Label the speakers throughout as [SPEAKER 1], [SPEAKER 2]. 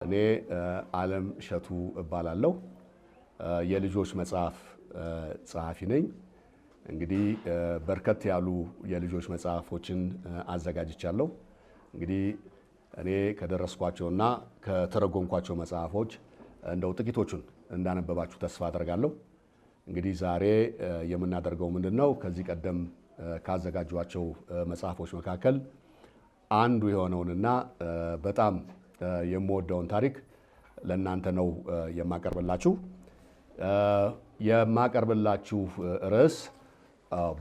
[SPEAKER 1] እኔ ዓለም እሸቱ እባላለሁ። የልጆች መጽሐፍ ጸሐፊ ነኝ። እንግዲህ በርከት ያሉ የልጆች መጽሐፎችን አዘጋጅቻለሁ። እንግዲህ እኔ ከደረስኳቸውና ከተረጎምኳቸው መጽሐፎች እንደው ጥቂቶቹን እንዳነበባችሁ ተስፋ አደርጋለሁ። እንግዲህ ዛሬ የምናደርገው ምንድነው? ከዚህ ቀደም ካዘጋጇቸው መጽሐፎች መካከል አንዱ የሆነውንና በጣም የምወደውን ታሪክ ለእናንተ ነው የማቀርብላችሁ። የማቀርብላችሁ ርዕስ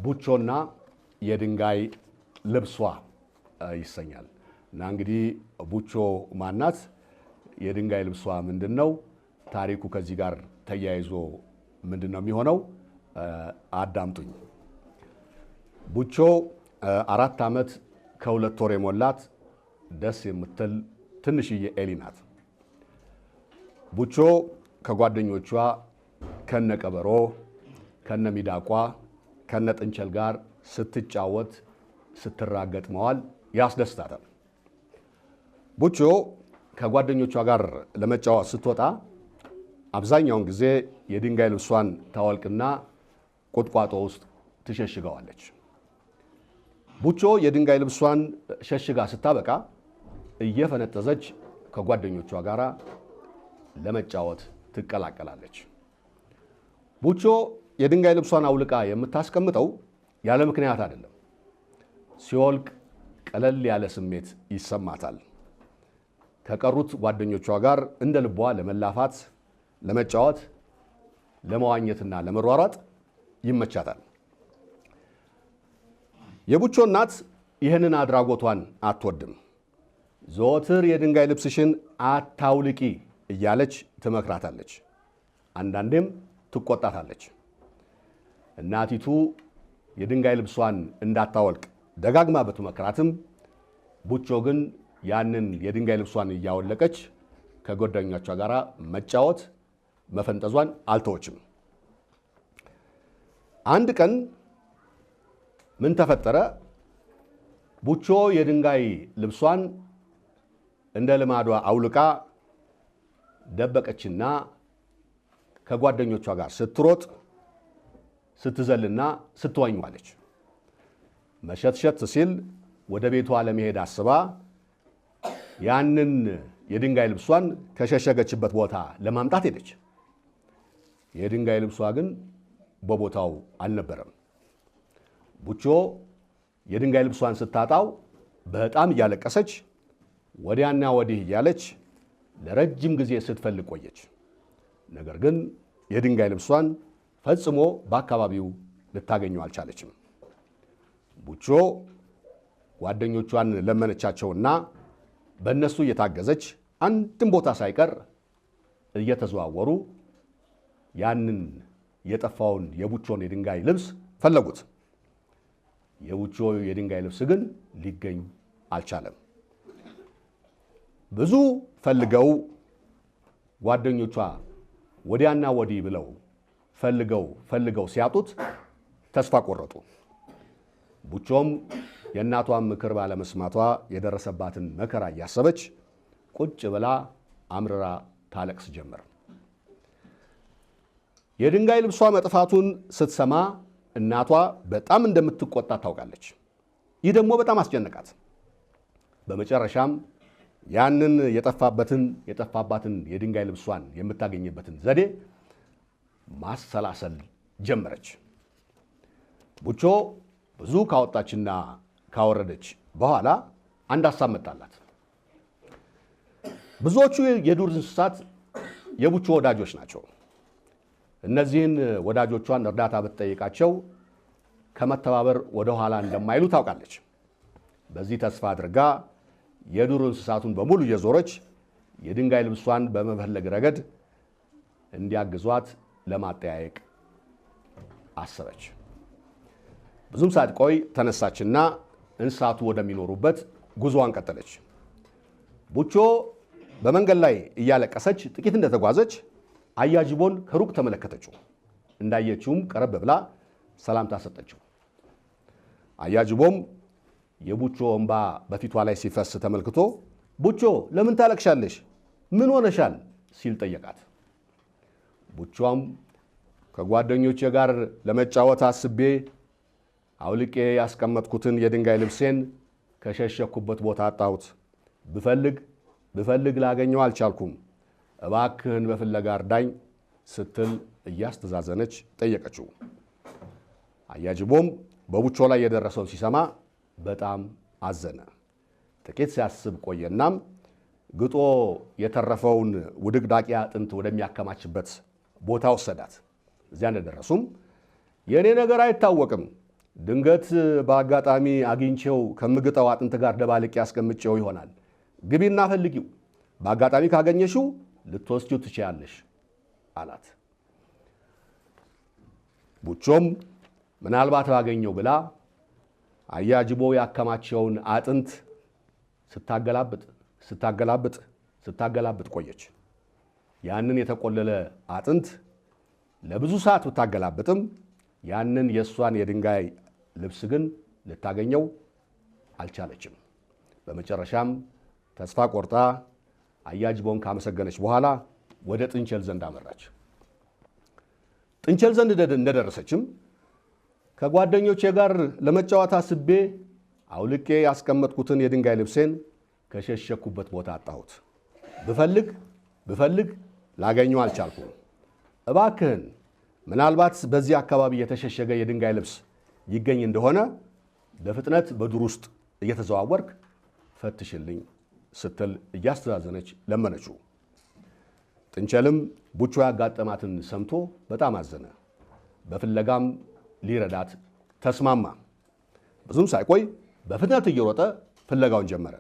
[SPEAKER 1] ቡቾና የድንጋይ ልብሷ ይሰኛል። እና እንግዲህ ቡቾ ማናት? የድንጋይ ልብሷ ምንድነው? ታሪኩ ከዚህ ጋር ተያይዞ ምንድነው የሚሆነው? አዳምጡኝ። ቡቾ 4 ዓመት ከ2 ወር የሞላት ደስ የምትል ትንሽዬ ኤሊ ናት። ቡቾ ከጓደኞቿ ከነቀበሮ፣ ከነሚዳቋ፣ ከነጥንቸል ጋር ስትጫወት ስትራገጥ መዋል ያስደስታታል። ቡቾ ከጓደኞቿ ጋር ለመጫወት ስትወጣ አብዛኛውን ጊዜ የድንጋይ ልብሷን ታወልቅና ቁጥቋጦ ውስጥ ትሸሽገዋለች። ቡቾ የድንጋይ ልብሷን ሸሽጋ ስታበቃ እየፈነጠዘች ከጓደኞቿ ጋር ለመጫወት ትቀላቀላለች። ቡቾ የድንጋይ ልብሷን አውልቃ የምታስቀምጠው ያለ ምክንያት አይደለም። ሲወልቅ ቀለል ያለ ስሜት ይሰማታል። ከቀሩት ጓደኞቿ ጋር እንደ ልቧ ለመላፋት፣ ለመጫወት፣ ለመዋኘትና ለመሯሯጥ ይመቻታል። የቡቾ እናት ይህንን አድራጎቷን አትወድም። ዘወትር የድንጋይ ልብስሽን አታውልቂ እያለች ትመክራታለች። አንዳንዴም ትቆጣታለች። እናቲቱ የድንጋይ ልብሷን እንዳታወልቅ ደጋግማ ብትመክራትም ቡቾ ግን ያንን የድንጋይ ልብሷን እያወለቀች ከጓደኞቿ ጋር መጫወት መፈንጠዟን አልተወችም። አንድ ቀን ምን ተፈጠረ? ቡቾ የድንጋይ ልብሷን እንደ ልማዷ አውልቃ ደበቀችና ከጓደኞቿ ጋር ስትሮጥ ስትዘልና ስትዋኝ ዋለች። መሸትሸት ሲል ወደ ቤቷ ለመሄድ አስባ ያንን የድንጋይ ልብሷን ከሸሸገችበት ቦታ ለማምጣት ሄደች። የድንጋይ ልብሷ ግን በቦታው አልነበረም። ቡቾ የድንጋይ ልብሷን ስታጣው በጣም እያለቀሰች ወዲያና ወዲህ እያለች ለረጅም ጊዜ ስትፈልግ ቆየች። ነገር ግን የድንጋይ ልብሷን ፈጽሞ በአካባቢው ልታገኘው አልቻለችም። ቡቾ ጓደኞቿን ለመነቻቸውና በእነሱ እየታገዘች አንድም ቦታ ሳይቀር እየተዘዋወሩ ያንን የጠፋውን የቡቾን የድንጋይ ልብስ ፈለጉት። የቡቾ የድንጋይ ልብስ ግን ሊገኝ አልቻለም። ብዙ ፈልገው ጓደኞቿ ወዲያና ወዲህ ብለው ፈልገው ሲያጡት ተስፋ ቆረጡ። ቡቾም የእናቷን ምክር ባለመስማቷ የደረሰባትን መከራ እያሰበች ቁጭ ብላ አምርራ ታለቅስ ጀመር። የድንጋይ ልብሷ መጥፋቱን ስትሰማ እናቷ በጣም እንደምትቆጣ ታውቃለች። ይህ ደግሞ በጣም አስጨነቃት። በመጨረሻም ያንን የጠፋባትን የድንጋይ ልብሷን የምታገኝበትን ዘዴ ማሰላሰል ጀመረች። ቡቾ ብዙ ካወጣችና ካወረደች በኋላ አንድ ሀሳብ መጣላት። ብዙዎቹ የዱር እንስሳት የቡቾ ወዳጆች ናቸው። እነዚህን ወዳጆቿን እርዳታ ብትጠይቃቸው ከመተባበር ወደ ኋላ እንደማይሉ ታውቃለች። በዚህ ተስፋ አድርጋ የዱር እንስሳቱን በሙሉ እየዞረች የድንጋይ ልብሷን በመፈለግ ረገድ እንዲያግዟት ለማጠያየቅ አሰበች። ብዙም ሳትቆይ ተነሳችና እንስሳቱ ወደሚኖሩበት ጉዞዋን ቀጠለች። ቡቾ በመንገድ ላይ እያለቀሰች ጥቂት እንደተጓዘች አያጅቦን ከሩቅ ተመለከተችው። እንዳየችውም ቀረብ ብላ ሰላምታ ሰጠችው። አያጅቦም የቡቾ እንባ በፊቷ ላይ ሲፈስ ተመልክቶ ቡቾ ለምን ታለቅሻለሽ? ምን ሆነሻል ሲል ጠየቃት። ቡቿም ከጓደኞቼ ጋር ለመጫወት አስቤ አውልቄ ያስቀመጥኩትን የድንጋይ ልብሴን ከሸሸኩበት ቦታ አጣሁት። ብፈልግ ላገኘው አልቻልኩም። እባክህን በፍለጋ እርዳኝ ስትል እያስተዛዘነች ጠየቀችው። አያጅቦም በቡቾ ላይ የደረሰውን ሲሰማ በጣም አዘነ። ጥቂት ሲያስብ ቆየናም ግጦ የተረፈውን ውድቅዳቂ አጥንት ወደሚያከማችበት ቦታ ወሰዳት። እዚያ እንደደረሱም የእኔ ነገር አይታወቅም፣ ድንገት በአጋጣሚ አግኝቼው ከምግጠው አጥንት ጋር ደባልቄ ያስቀምጬው ይሆናል። ግቢና ፈልጊው፣ በአጋጣሚ ካገኘሽው ልትወስጂው ትችያለሽ አላት። ቡቾም ምናልባት ባገኘው ብላ አያጅቦ ያከማቸውን አጥንት ስታገላብጥ ቆየች። ያንን የተቆለለ አጥንት ለብዙ ሰዓት ብታገላብጥም ያንን የእሷን የድንጋይ ልብስ ግን ልታገኘው አልቻለችም። በመጨረሻም ተስፋ ቆርጣ አያጅቦን ካመሰገነች በኋላ ወደ ጥንቸል ዘንድ አመራች። ጥንቸል ዘንድ እንደደረሰችም ከጓደኞቼ ጋር ለመጫወት አስቤ አውልቄ ያስቀመጥኩትን የድንጋይ ልብሴን ከሸሸኩበት ቦታ አጣሁት። ብፈልግ ላገኘው አልቻልኩም። እባክህን ምናልባት በዚህ አካባቢ የተሸሸገ የድንጋይ ልብስ ይገኝ እንደሆነ በፍጥነት በዱር ውስጥ እየተዘዋወርክ ፈትሽልኝ ስትል እያስተዛዘነች ለመነችው። ጥንቸልም ቡቾ ያጋጠማትን ሰምቶ በጣም አዘነ። በፍለጋም ሊረዳት ተስማማ። ብዙም ሳይቆይ በፍጥነት እየሮጠ ፍለጋውን ጀመረ።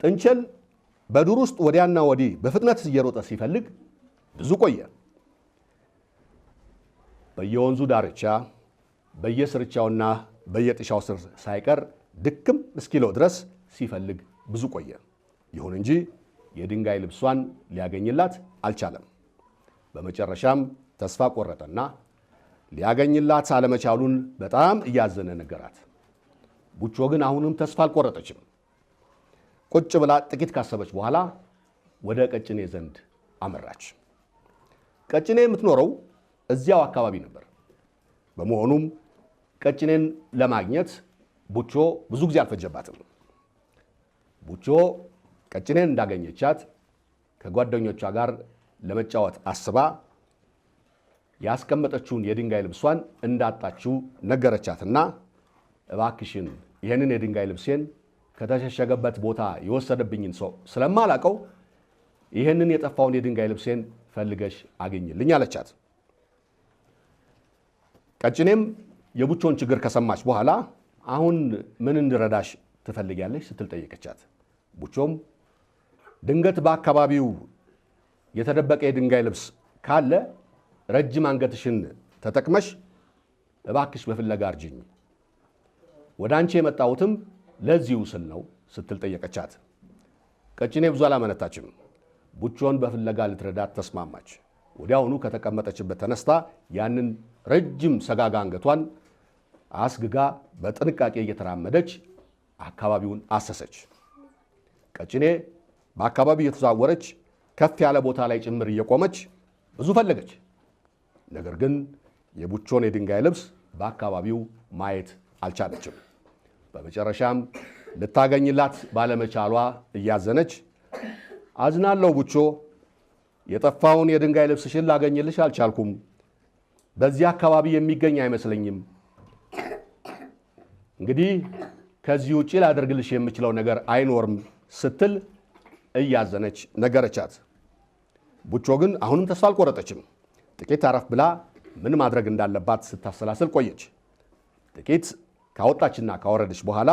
[SPEAKER 1] ጥንቸል በዱር ውስጥ ወዲያና ወዲህ በፍጥነት እየሮጠ ሲፈልግ ብዙ ቆየ። በየወንዙ ዳርቻ በየስርቻውና በየጥሻው ስር ሳይቀር ድክም እስኪለው ድረስ ሲፈልግ ብዙ ቆየ። ይሁን እንጂ የድንጋይ ልብሷን ሊያገኝላት አልቻለም። በመጨረሻም ተስፋ ቆረጠና ሊያገኝላት አለመቻሉን በጣም እያዘነ ነገራት። ቡቾ ግን አሁንም ተስፋ አልቆረጠችም። ቁጭ ብላ ጥቂት ካሰበች በኋላ ወደ ቀጭኔ ዘንድ አመራች። ቀጭኔ የምትኖረው እዚያው አካባቢ ነበር። በመሆኑም ቀጭኔን ለማግኘት ቡቾ ብዙ ጊዜ አልፈጀባትም። ቡቾ ቀጭኔን እንዳገኘቻት ከጓደኞቿ ጋር ለመጫወት አስባ ያስቀመጠችውን የድንጋይ ልብሷን እንዳጣችው ነገረቻትና እባክሽን ይህንን የድንጋይ ልብሴን ከተሸሸገበት ቦታ የወሰደብኝን ሰው ስለማላቀው ይህንን የጠፋውን የድንጋይ ልብሴን ፈልገሽ አገኝልኝ አለቻት። ቀጭኔም የቡቾን ችግር ከሰማች በኋላ አሁን ምን እንድረዳሽ ትፈልጊያለሽ ስትል ጠየቀቻት። ቡቾም ድንገት በአካባቢው የተደበቀ የድንጋይ ልብስ ካለ ረጅም አንገትሽን ተጠቅመሽ እባክሽ በፍለጋ እርጅኝ፣ ወደ አንቺ የመጣሁትም ለዚሁ ስል ነው ስትል ጠየቀቻት። ቀጭኔ ብዙ አላመነታችም። ቡቾን በፍለጋ ልትረዳት ተስማማች። ወዲያውኑ ከተቀመጠችበት ተነስታ ያንን ረጅም ሰጋጋ አንገቷን አስግጋ በጥንቃቄ እየተራመደች አካባቢውን አሰሰች። ቀጭኔ በአካባቢው እየተዛወረች ከፍ ያለ ቦታ ላይ ጭምር እየቆመች ብዙ ፈለገች። ነገር ግን የቡቾን የድንጋይ ልብስ በአካባቢው ማየት አልቻለችም። በመጨረሻም ልታገኝላት ባለመቻሏ እያዘነች አዝናለሁ ቡቾ፣ የጠፋውን የድንጋይ ልብስሽን ላገኝልሽ አልቻልኩም። በዚህ አካባቢ የሚገኝ አይመስለኝም። እንግዲህ ከዚህ ውጭ ላደርግልሽ የምችለው ነገር አይኖርም ስትል እያዘነች ነገረቻት። ቡቾ ግን አሁንም ተስፋ አልቆረጠችም። ጥቂት አረፍ ብላ ምን ማድረግ እንዳለባት ስታሰላስል ቆየች። ጥቂት ካወጣችና ካወረደች በኋላ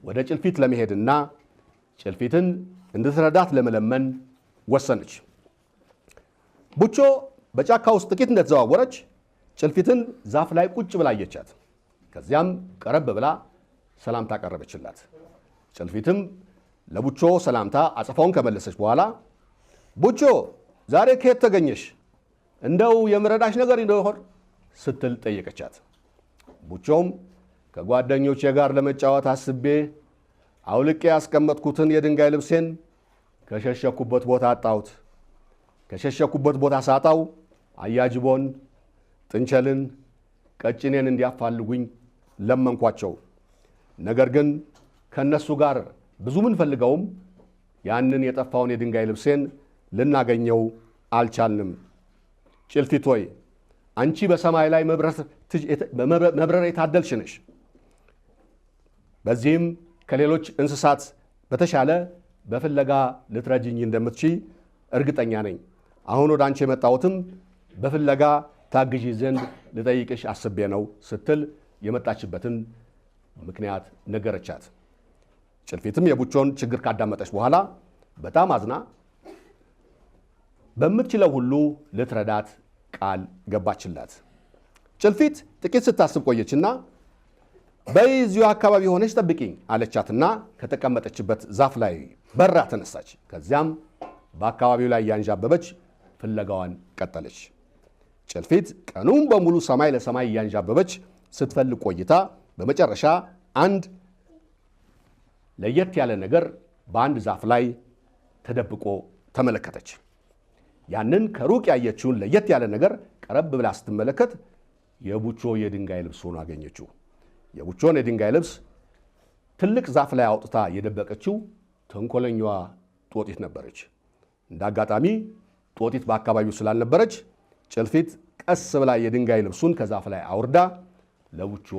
[SPEAKER 1] ወደ ጭልፊት ለመሄድና ጭልፊትን እንድትረዳት ለመለመን ወሰነች። ቡቾ በጫካ ውስጥ ጥቂት እንደተዘዋወረች ጭልፊትን ዛፍ ላይ ቁጭ ብላ አየቻት። ከዚያም ቀረብ ብላ ሰላምታ ቀረበችላት። ጭልፊትም ለቡቾ ሰላምታ አጸፋውን ከመለሰች በኋላ ቡቾ ዛሬ ከየት ተገኘሽ? እንደው የምረዳሽ ነገር ይኖር ስትል ጠየቀቻት። ቡቾም ከጓደኞቼ ጋር ለመጫወት አስቤ አውልቄ ያስቀመጥኩትን የድንጋይ ልብሴን ከሸሸኩበት ቦታ አጣሁት። ከሸሸኩበት ቦታ ሳጣው አያጅቦን፣ ጥንቸልን፣ ቀጭኔን እንዲያፋልጉኝ ለመንኳቸው። ነገር ግን ከነሱ ጋር ብዙ ምን ፈልገውም ያንን የጠፋውን የድንጋይ ልብሴን ልናገኘው አልቻልንም። ጭልፊት ሆይ አንቺ በሰማይ ላይ መብረር የታደልሽ ነሽ። በዚህም ከሌሎች እንስሳት በተሻለ በፍለጋ ልትረጅኝ እንደምትችይ እርግጠኛ ነኝ። አሁን ወደ አንቺ የመጣሁትም በፍለጋ ታግዢ ዘንድ ልጠይቅሽ አስቤ ነው ስትል የመጣችበትን ምክንያት ነገረቻት። ጭልፊትም የቡቾን ችግር ካዳመጠች በኋላ በጣም አዝና በምትችለው ሁሉ ልትረዳት ቃል ገባችላት። ጭልፊት ጥቂት ስታስብ ቆየችና በዚሁ አካባቢ ሆነች ጠብቂኝ አለቻትና ከተቀመጠችበት ዛፍ ላይ በራ ተነሳች። ከዚያም በአካባቢው ላይ ያንዣበበች ፍለጋዋን ቀጠለች። ጭልፊት ቀኑን በሙሉ ሰማይ ለሰማይ ያንዣበበች ስትፈልግ ቆይታ በመጨረሻ አንድ ለየት ያለ ነገር በአንድ ዛፍ ላይ ተደብቆ ተመለከተች። ያንን ከሩቅ ያየችውን ለየት ያለ ነገር ቀረብ ብላ ስትመለከት የቡቾ የድንጋይ ልብስ ሆኖ አገኘችው። የቡቾን የድንጋይ ልብስ ትልቅ ዛፍ ላይ አውጥታ የደበቀችው ተንኮለኛዋ ጦጢት ነበረች። እንደ አጋጣሚ ጦጢት በአካባቢው ስላልነበረች ጭልፊት ቀስ ብላ የድንጋይ ልብሱን ከዛፍ ላይ አውርዳ ለቡቾ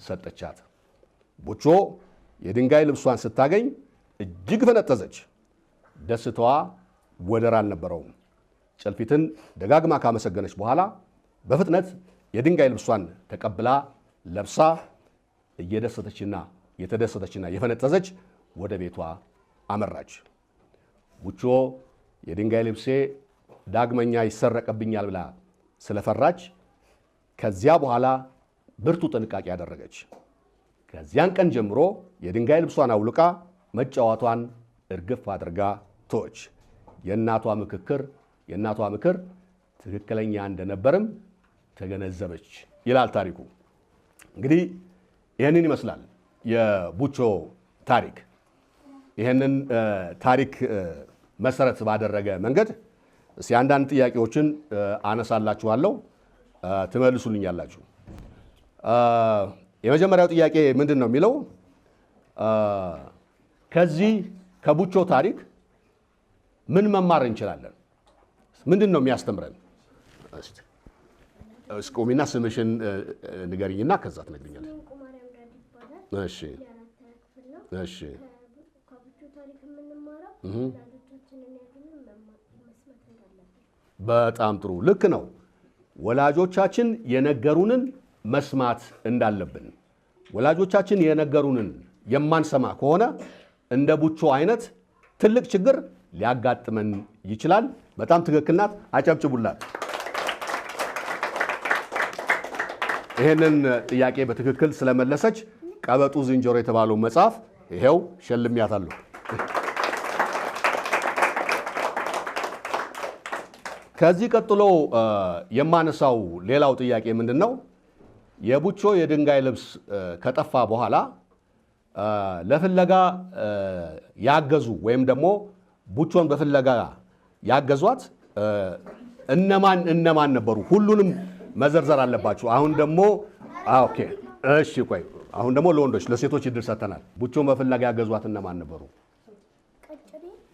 [SPEAKER 1] ሰጠቻት። ቡቾ የድንጋይ ልብሷን ስታገኝ እጅግ ፈነጠዘች። ደስታዋ ወደር አልነበረውም። ጭልፊትን ደጋግማ ካመሰገነች በኋላ በፍጥነት የድንጋይ ልብሷን ተቀብላ ለብሳ የተደሰተችና የፈነጠዘች ወደ ቤቷ አመራች። ቡቾ የድንጋይ ልብሴ ዳግመኛ ይሰረቅብኛል ብላ ስለፈራች ከዚያ በኋላ ብርቱ ጥንቃቄ ያደረገች። ከዚያን ቀን ጀምሮ የድንጋይ ልብሷን አውልቃ መጫወቷን እርግፍ አድርጋ ተወች። የእናቷ ምክር ትክክለኛ እንደነበርም ተገነዘበች ይላል ታሪኩ። እንግዲህ ይህንን ይመስላል የቡቾ ታሪክ። ይህንን ታሪክ መሰረት ባደረገ መንገድ እስኪ አንዳንድ ጥያቄዎችን አነሳላችኋለሁ፣ ትመልሱልኛላችሁ። የመጀመሪያው ጥያቄ ምንድን ነው የሚለው ከዚህ ከቡቾ ታሪክ ምን መማር እንችላለን? ምንድን ነው የሚያስተምረን? እስቁሚና ስምሽን ንገሪኝና ከዛ ትነግሪኛለሽ። እሺ እሺ። በጣም ጥሩ፣ ልክ ነው። ወላጆቻችን የነገሩንን መስማት እንዳለብን። ወላጆቻችን የነገሩንን የማንሰማ ከሆነ እንደ ቡቾ አይነት ትልቅ ችግር ሊያጋጥመን ይችላል። በጣም ትክክል ናት። አጨብጭቡላት። ይህንን ጥያቄ በትክክል ስለመለሰች ቀበጡ ዝንጀሮ የተባለው መጽሐፍ ይሄው ሸልሚያታለሁ። ከዚህ ቀጥሎ የማነሳው ሌላው ጥያቄ ምንድን ነው? የቡቾ የድንጋይ ልብስ ከጠፋ በኋላ ለፍለጋ ያገዙ ወይም ደግሞ ቡቾን በፍለጋ ያገዟት እነማን ነበሩ? ሁሉንም መዘርዘር አለባችሁ። አሁን ደግሞ ኦኬ፣ እሺ፣ ቆይ። አሁን ደግሞ ለወንዶች ለሴቶች እድል ሰጥተናል። ቡቾን በፍለጋ ያገዟት እነማን ነበሩ?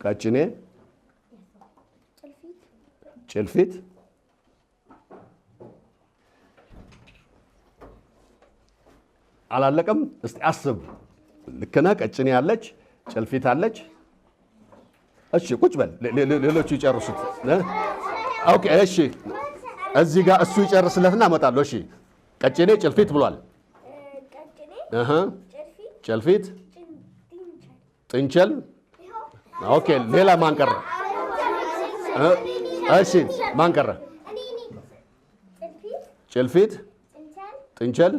[SPEAKER 1] ቀጭኔ፣ ጭልፊት፣ አላለቀም። እስቲ አስብ። ልክ ነህ። ቀጭኔ አለች፣ ጭልፊት አለች። እሺ ቁጭ በል፣ ሌሎቹ ይጨርሱት። ኦኬ እሺ፣ እዚህ ጋር እሱ ይጨርስለትና እመጣለሁ። እሺ ቀጭኔ፣ ጭልፊት ብሏል። ጭልፊት፣ ጥንቸል። ኦኬ ሌላ ማን ቀረ? እሺ ማን ቀረ? ጭልፊት፣ ጥንቸል።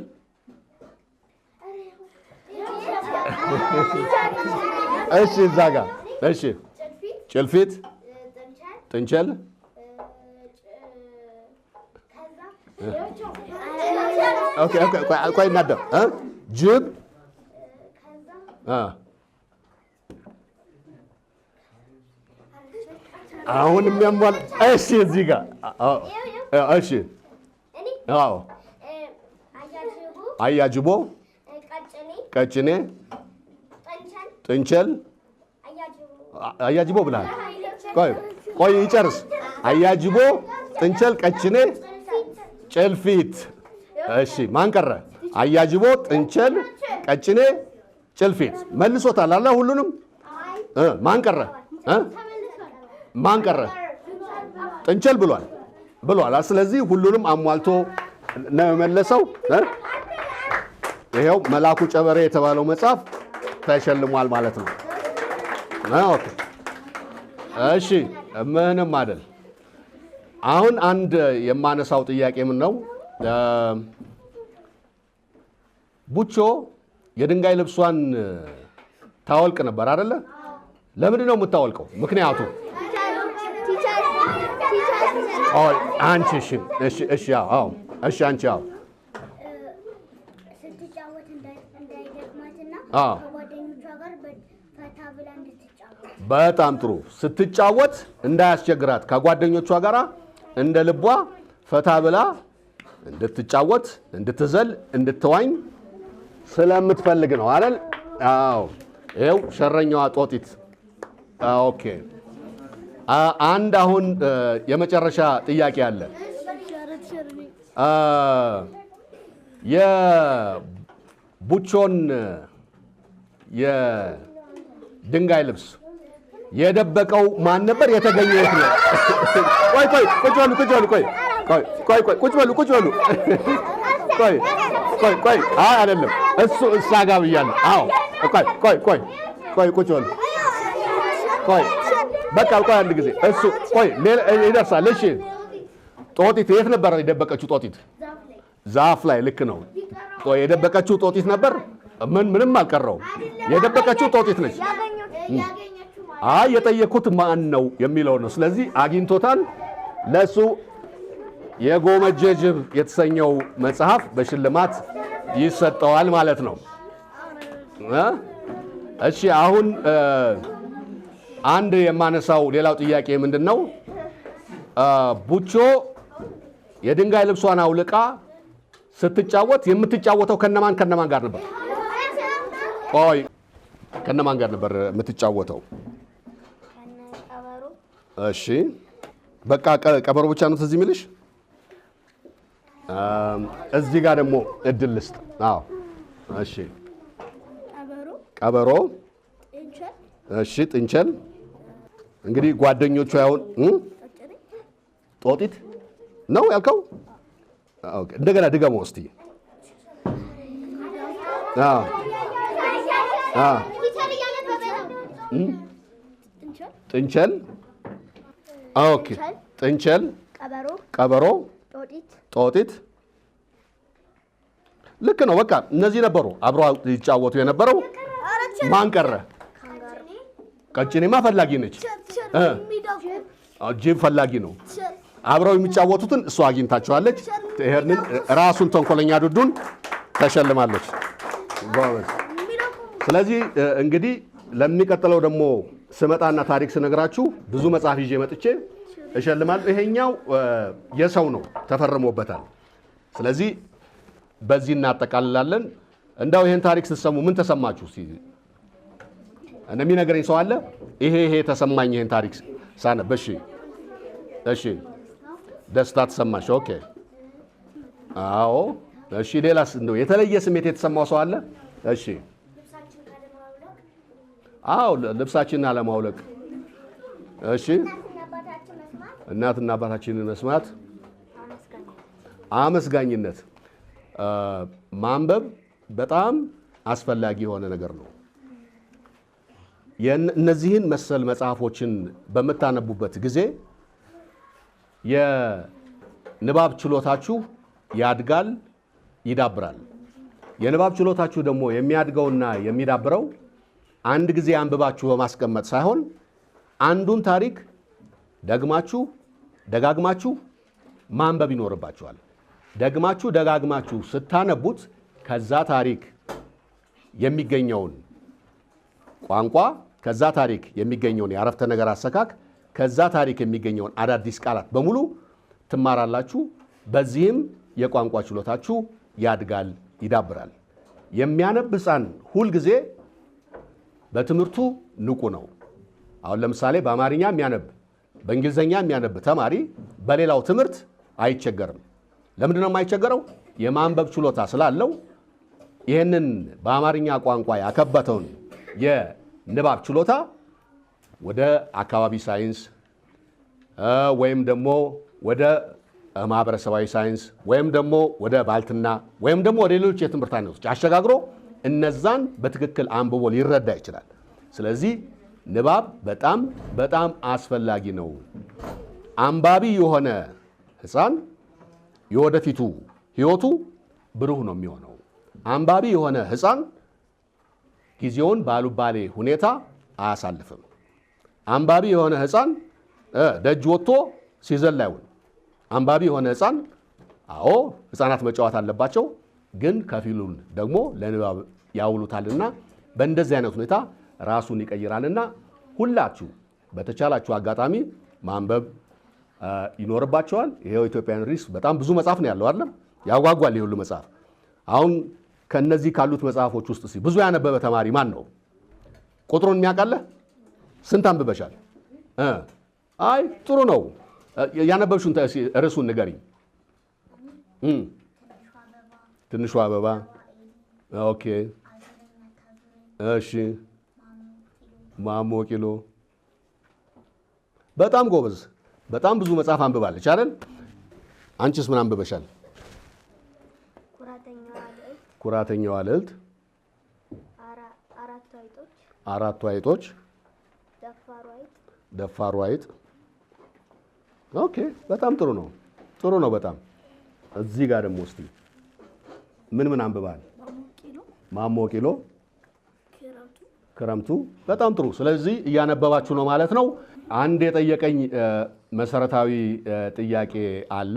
[SPEAKER 1] እሺ እዛ ጋር እሺ፣ ጭልፊት፣ ጥንቸል። ኦኬ ኦኬ፣ ቆይ እናደም። ጅብ፣ አሁን የሚያሟል እሺ፣ እዚህ ጋር እሺ፣ አዎ፣ አያጅቦ፣ ቀጭኔ፣ ጥንቸል፣ አያጅቦ ብለሃል። ቆይ ይጨርስ። አያጅቦ፣ ጥንቸል፣ ቀጭኔ፣ ጭልፊት። እሺ ማን ቀረ? አያጅቦ፣ ጥንቸል፣ ቀጭኔ፣ ጭልፊት። መልሶታል አለ ሁሉንም። ማን ቀረ? ማን ቀረ? ጥንቸል ብሏል። ስለዚህ ሁሉንም አሟልቶ ነው የመለሰው። ይሄው መላኩ ጨበሬ የተባለው መጽሐፍ ተሸልሟል ማለት ነው። ኦኬ እሺ፣ ምንም አይደል። አሁን አንድ የማነሳው ጥያቄ ምን ነው? ቡቾ የድንጋይ ልብሷን ታወልቅ ነበር አይደለ? ለምንድን ነው የምታወልቀው? ምክንያቱ አንቺ እሺ አዎ እሺ አንቺ አዎ
[SPEAKER 2] ስትጫወት እንዳይደክማትና ከጓደኞቿ ጋር ፈታ ብላ እንድትጫወት።
[SPEAKER 1] በጣም ጥሩ። ስትጫወት እንዳያስቸግራት ከጓደኞቿ ጋር እንደ ልቧ ፈታ ብላ እንድትጫወት፣ እንድትዘል፣ እንድትዋኝ ስለምትፈልግ ነው አይደል? አዎ። ይኸው ሸረኛዋ ጦጢት። ኦኬ አንድ አሁን የመጨረሻ ጥያቄ አለ። የቡቾን የድንጋይ ልብስ የደበቀው ማን ነበር? የተገኘ የት ነው? ቆይ ቁጭ በሉ። አይ አይደለም፣ እሳ ጋር ብያለሁ። አዎ ቆይ ቁጭ በሉ። በቃ አንድ ጊዜ እሱ ይደርሳል። እሺ ጦጢት የት ነበር የደበቀችው? ጦጢት ዛፍ ላይ። ልክ ነው። የደበቀችው ጦጢት ነበር። ምንም አልቀረውም። የደበቀችው ጦጢት ነች። አይ የጠየኩት ማን ነው የሚለው ነው። ስለዚህ አግኝቶታል። ለሱ የጎመጀ ጅብ የተሰኘው መጽሐፍ በሽልማት ይሰጠዋል ማለት ነው። እሺ አሁን አንድ የማነሳው ሌላው ጥያቄ ምንድን ነው? ቡቾ የድንጋይ ልብሷን አውልቃ ስትጫወት የምትጫወተው ከነማን ጋር ነበር? ቆይ ከነማን ጋር ነበር የምትጫወተው? እሺ በቃ ቀበሮ ብቻ ነው ትዝ የሚልሽ? እዚህ ጋር ደግሞ እድል ልስጥ። አዎ እሺ ቀበሮ፣ እሺ ጥንቸል። እንግዲህ ጓደኞቹ ያውን ጦጢት ነው ያልከው? ኦኬ እንደገና ድገመው እስቲ። ጥንቸል። ኦኬ ጥንቸል፣ ቀበሮ፣ ጦጢት። ልክ ነው። በቃ እነዚህ ነበሩ አብረው ይጫወቱ የነበረው። ማን ቀረ? ቀጭኔማ ፈላጊ ነች። ጅብ ፈላጊ ነው። አብረው የሚጫወቱትን እሷ አግኝታቸዋለች። ይሄንን ራሱን ተንኮለኛ ዱዱን ተሸልማለች። ስለዚህ እንግዲህ ለሚቀጥለው ደግሞ ስመጣና ታሪክ ስነግራችሁ ብዙ መጽሐፍ ይዤ መጥቼ እሸልማለሁ። ይሄኛው የሰው ነው ተፈርሞበታል። ስለዚህ በዚህ እናጠቃልላለን። እንዳው ይሄን ታሪክ ስትሰሙ ምን ተሰማችሁ? እንደሚነገረኝ ሰው አለ? ይሄ ተሰማኝ ይሄን ታሪክ ሳነብ። እሺ ደስታ ተሰማሽ? ኦኬ አዎ። እሺ ሌላስ እንደው የተለየ ስሜት የተሰማው ሰው አለ? እሺ አዎ ልብሳችንን አለማውለቅ። እሺ እናትና አባታችንን መስማት፣ አመስጋኝነት። ማንበብ በጣም አስፈላጊ የሆነ ነገር ነው። እነዚህን መሰል መጽሐፎችን በምታነቡበት ጊዜ የንባብ ችሎታችሁ ያድጋል፣ ይዳብራል። የንባብ ችሎታችሁ ደግሞ የሚያድገውና የሚዳብረው አንድ ጊዜ አንብባችሁ በማስቀመጥ ሳይሆን አንዱን ታሪክ ደጋግማችሁ ማንበብ ይኖርባችኋል። ደጋግማችሁ ስታነቡት ከዛ ታሪክ የሚገኘውን ቋንቋ፣ ከዛ ታሪክ የሚገኘውን የአረፍተ ነገር አሰካክ ከዛ ታሪክ የሚገኘውን አዳዲስ ቃላት በሙሉ ትማራላችሁ። በዚህም የቋንቋ ችሎታችሁ ያድጋል፣ ይዳብራል። የሚያነብ ሕፃን ሁልጊዜ በትምህርቱ ንቁ ነው። አሁን ለምሳሌ በአማርኛ የሚያነብ በእንግሊዝኛ የሚያነብ ተማሪ በሌላው ትምህርት አይቸገርም። ለምንድን ነው የማይቸገረው? የማንበብ ችሎታ ስላለው ይህንን በአማርኛ ቋንቋ ያከበተውን የንባብ ችሎታ ወደ አካባቢ ሳይንስ ወይም ደግሞ ወደ ማህበረሰባዊ ሳይንስ ወይም ደግሞ ወደ ባልትና ወይም ደግሞ ወደ ሌሎች የትምህርት አይነቶች አሸጋግሮ እነዛን በትክክል አንብቦ ሊረዳ ይችላል። ስለዚህ ንባብ በጣም በጣም አስፈላጊ ነው። አንባቢ የሆነ ሕፃን የወደፊቱ ሕይወቱ ብሩህ ነው የሚሆነው። አንባቢ የሆነ ሕፃን ጊዜውን ባሉባሌ ሁኔታ አያሳልፍም። አንባቢ የሆነ ሕፃን ደጅ ወጥቶ ሲዘል አይውል። አንባቢ የሆነ ሕፃን አዎ ሕፃናት መጫወት አለባቸው፣ ግን ከፊሉን ደግሞ ለንባብ ያውሉታልና በእንደዚህ አይነት ሁኔታ ራሱን ይቀይራልና ሁላችሁ በተቻላችሁ አጋጣሚ ማንበብ ይኖርባቸዋል። ይሄው ኢትዮጵያን ሪስ በጣም ብዙ መጽሐፍ ነው ያለው አይደለም? ያጓጓል ይሄ ሁሉ መጽሐፍ። አሁን ከነዚህ ካሉት መጽሐፎች ውስጥ ብዙ ያነበበ ተማሪ ማን ነው? ቁጥሩን የሚያውቃለህ? ስንት አንብበሻል? አይ ጥሩ ነው። ያነበብሽውን ርዕሱን ንገሪኝ። ትንሿ አበባ። ኦኬ እሺ። ማሞ ቂሎ። በጣም ጎበዝ። በጣም ብዙ መጽሐፍ አንብባለች አይደል? አንቺስ ምን አንብበሻል? ኩራተኛዋ ልዕልት፣ አራቱ አይጦች፣ ደፋሩ አይጥ። ኦኬ በጣም ጥሩ ነው። ጥሩ ነው በጣም። እዚህ ጋር ደግሞ እስቲ ምን አንብባል? ማሞ ቂሎ፣ ክረምቱ። በጣም ጥሩ። ስለዚህ እያነበባችሁ ነው ማለት ነው። አንድ የጠየቀኝ መሰረታዊ ጥያቄ አለ።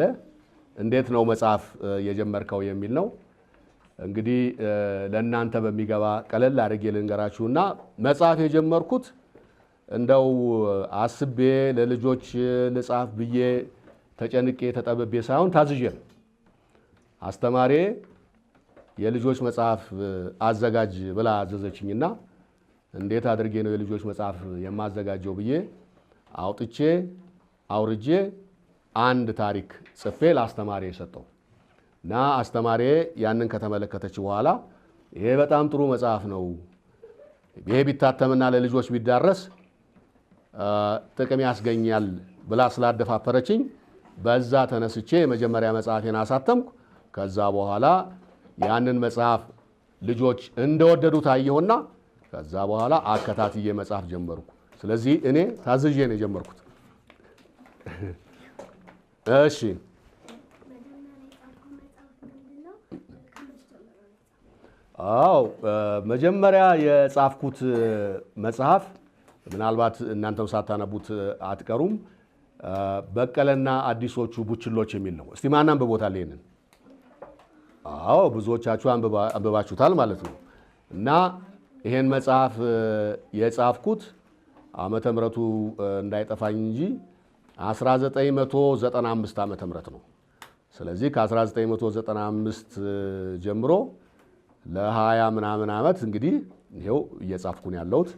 [SPEAKER 1] እንዴት ነው መጽሐፍ የጀመርከው የሚል ነው። እንግዲህ ለእናንተ በሚገባ ቀለል አድርጌ ልንገራችሁና መጽሐፍ የጀመርኩት እንደው አስቤ ለልጆች ልጻፍ ብዬ ተጨንቄ ተጠብቤ ሳይሆን ታዝዤ ነው። አስተማሪ የልጆች መጽሐፍ አዘጋጅ ብላ አዘዘችኝና እንዴት አድርጌ ነው የልጆች መጽሐፍ የማዘጋጀው ብዬ አውጥቼ አውርጄ አንድ ታሪክ ጽፌ ለአስተማሪ የሰጠው እና አስተማሪ ያንን ከተመለከተች በኋላ ይሄ በጣም ጥሩ መጽሐፍ ነው፣ ይሄ ቢታተምና ለልጆች ቢዳረስ ጥቅም ያስገኛል ብላ ስላደፋፈረችኝ በዛ ተነስቼ የመጀመሪያ መጽሐፌን አሳተምኩ። ከዛ በኋላ ያንን መጽሐፍ ልጆች እንደወደዱት አየሁና ከዛ በኋላ አከታትዬ መጽሐፍ ጀመርኩ። ስለዚህ እኔ ታዝዤ ነው የጀመርኩት። እሺ አዎ መጀመሪያ የጻፍኩት መጽሐፍ ምናልባት እናንተም ሳታነቡት አትቀሩም። በቀለና አዲሶቹ ቡችሎች የሚል ነው። እስቲ ማን አንብቦታል ይሄንን? አዎ ብዙዎቻችሁ አንብባችሁታል ማለት ነው። እና ይሄን መጽሐፍ የጻፍኩት ዓመተ ምሕረቱ እንዳይጠፋኝ እንጂ 1995 ዓመተ ምሕረት ነው። ስለዚህ ከ1995 ጀምሮ ለ20 ምናምን ዓመት እንግዲህ ይሄው እየጻፍኩ ነው ያለሁት።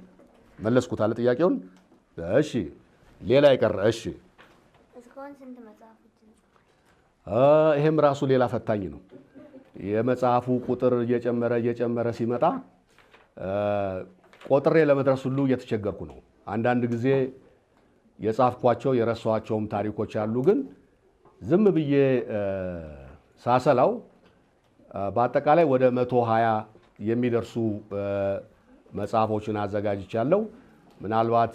[SPEAKER 1] መለስኩት አለ ጥያቄውን? እሺ ሌላ ይቀር። እሺ
[SPEAKER 2] እስካሁን ስንት መጽሐፎች?
[SPEAKER 1] ይሄም ራሱ ሌላ ፈታኝ ነው። የመጽሐፉ ቁጥር እየጨመረ ሲመጣ ቆጥሬ ለመድረስ ሁሉ እየተቸገርኩ ነው። አንዳንድ ጊዜ የጻፍኳቸው የረሳኋቸውም ታሪኮች አሉ። ግን ዝም ብዬ ሳሰላው በአጠቃላይ ወደ 120 የሚደርሱ መጽሐፎችን አዘጋጅቻለሁ። ምናልባት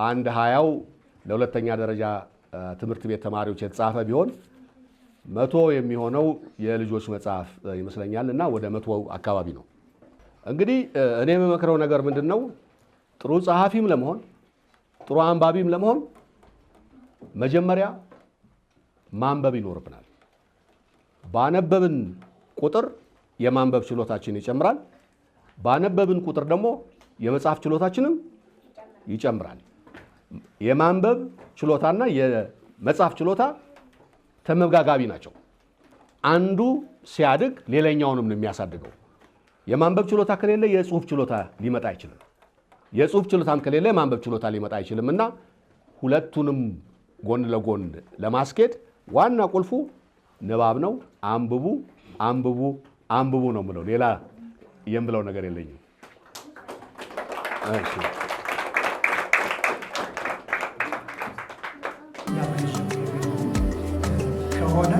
[SPEAKER 1] አንድ 20ው ለሁለተኛ ደረጃ ትምህርት ቤት ተማሪዎች የተጻፈ ቢሆን 100 የሚሆነው የልጆች መጽሐፍ ይመስለኛል እና ወደ 100 አካባቢ ነው። እንግዲህ እኔ የምመክረው ነገር ምንድን ነው? ጥሩ ጸሐፊም ለመሆን ጥሩ አንባቢም ለመሆን መጀመሪያ ማንበብ ይኖርብናል። ባነበብን ቁጥር የማንበብ ችሎታችን ይጨምራል። ባነበብን ቁጥር ደግሞ የመጽሐፍ ችሎታችንም ይጨምራል። የማንበብ ችሎታና የመጻፍ ችሎታ ተመጋጋቢ ናቸው። አንዱ ሲያድግ ሌላኛውንም ነው የሚያሳድገው። የማንበብ ችሎታ ከሌለ የጽሁፍ ችሎታ ሊመጣ አይችልም። የጽሁፍ ችሎታም ከሌለ የማንበብ ችሎታ ሊመጣ አይችልምና ሁለቱንም ጎን ለጎን ለማስኬድ ዋና ቁልፉ ንባብ ነው። አንብቡ አንብቡ አንብቡ ነው የምለው። ሌላ የምለው ነገር የለኝም። እሺ
[SPEAKER 3] ከሆነ